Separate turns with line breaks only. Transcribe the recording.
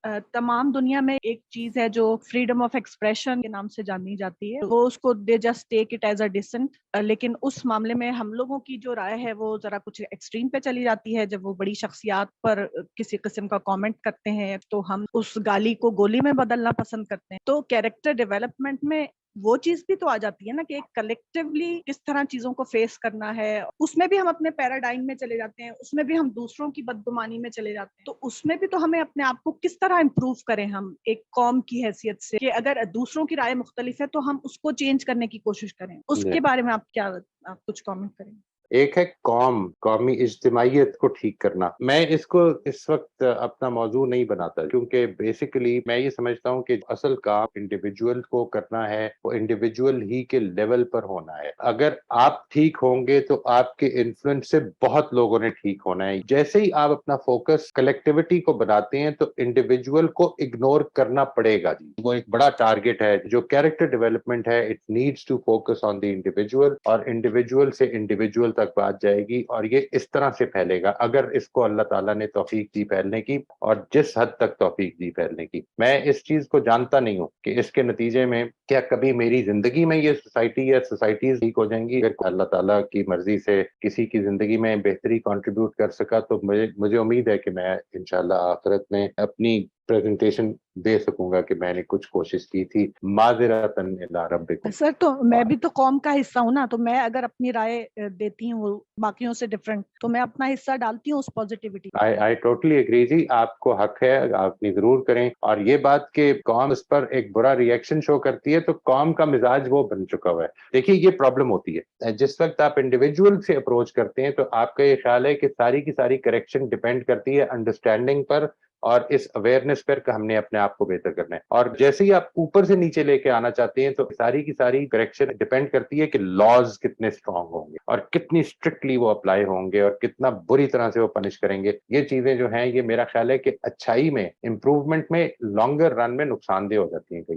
तमाम दुनिया में एक चीज है जो फ्रीडम ऑफ एक्सप्रेशन के नाम से जानी जाती है, वो उसको दे just take it as a decent. लेकिन उस मामले में हम लोगों की जो राय है वो जरा कुछ एक्सट्रीम पे चली जाती है। जब वो बड़ी शख्सियात पर किसी किस्म का कमेंट करते हैं तो हम उस गाली को गोली में बदलना पसंद करते हैं। तो कैरेक्टर डेवलपमेंट में वो चीज भी तो आ जाती है ना कि एक कलेक्टिवली किस तरह चीजों को फेस करना है। उसमें भी हम अपने पैराडाइम में चले जाते हैं, उसमें भी हम दूसरों की बदगुमानी में चले जाते हैं। तो उसमें भी तो हमें अपने आप को किस तरह इम्प्रूव करें हम एक कौम की हैसियत से, कि अगर दूसरों की राय मुख्तलिफ है तो हम उसको चेंज करने की कोशिश करें। उसके बारे में आप कुछ कमेंट करें?
एक है कौमी इज्तिमाइयत को ठीक करना। मैं इसको इस वक्त अपना मौजू नहीं बनाता, क्योंकि बेसिकली मैं ये समझता हूँ कि असल काम इंडिविजुअल को करना है, वो इंडिविजुअल ही के लेवल पर होना है। अगर आप ठीक होंगे तो आपके इन्फ्लुएंस से बहुत लोगों ने ठीक होना है। जैसे ही आप अपना फोकस कलेक्टिविटी को बनाते हैं तो इंडिविजुअल को इग्नोर करना पड़ेगा जी। वो एक बड़ा टारगेट है जो कैरेक्टर डेवलपमेंट है। It needs to focus on the individual, और इंडिविजुअल से इंडिविजुअल तक बात जाएगी, और ये इस तरह से फैलेगा अगर इसको अल्लाह ताला ने तौफीक दी फैलने की, और जिस हद तक तौफीक दी फैलने की। मैं इस चीज को जानता नहीं हूँ कि इसके नतीजे में क्या कभी मेरी जिंदगी में ये सोसाइटी या सोसाइटीज ठीक हो जाएंगी। अगर अल्लाह ताला की मर्जी से किसी की जिंदगी में बेहतरी कंट्रीब्यूट कर सका तो मुझे उम्मीद है कि मैं इंशाल्लाह आखिरत में अपनी प्रेजेंटेशन दे सकूंगा कि मैंने कुछ कोशिश की थी। माज़िरतन इला रब्बिकुम।
सर, तो मैं भी तो कौम का हिस्सा हूँ ना, तो मैं अगर अपनी राय देती हूँ बाकियों से डिफरेंट, तो मैं अपना हिस्सा डालती हूँ उस पॉजिटिविटी।
आई टोटली एग्री जी, आपको हक है, आप अपनी जरूर करें। और ये बात कि कौम इस पर एक बुरा रिएक्शन शो करती है, तो कौम का मिजाज वो बन चुका हुआ है। देखिए ये प्रॉब्लम होती है, जिस वक्त आप इंडिविजुअल से अप्रोच करते हैं तो आपका ये ख्याल है कि सारी की सारी करेक्शन डिपेंड करती है अंडरस्टैंडिंग पर और इस अवेयरनेस पर कि हमने अपने आप को बेहतर करना है। और जैसे ही आप ऊपर से नीचे लेके आना चाहते हैं तो सारी की सारी करेक्शन डिपेंड करती है कि लॉज कितने स्ट्रांग होंगे और कितनी स्ट्रिक्टली वो अप्लाई होंगे और कितना बुरी तरह से वो पनिश करेंगे। ये चीजें जो हैं, ये मेरा ख्याल है कि अच्छाई में, इंप्रूवमेंट में लॉन्गर रन में नुकसानदेह हो जाती हैं।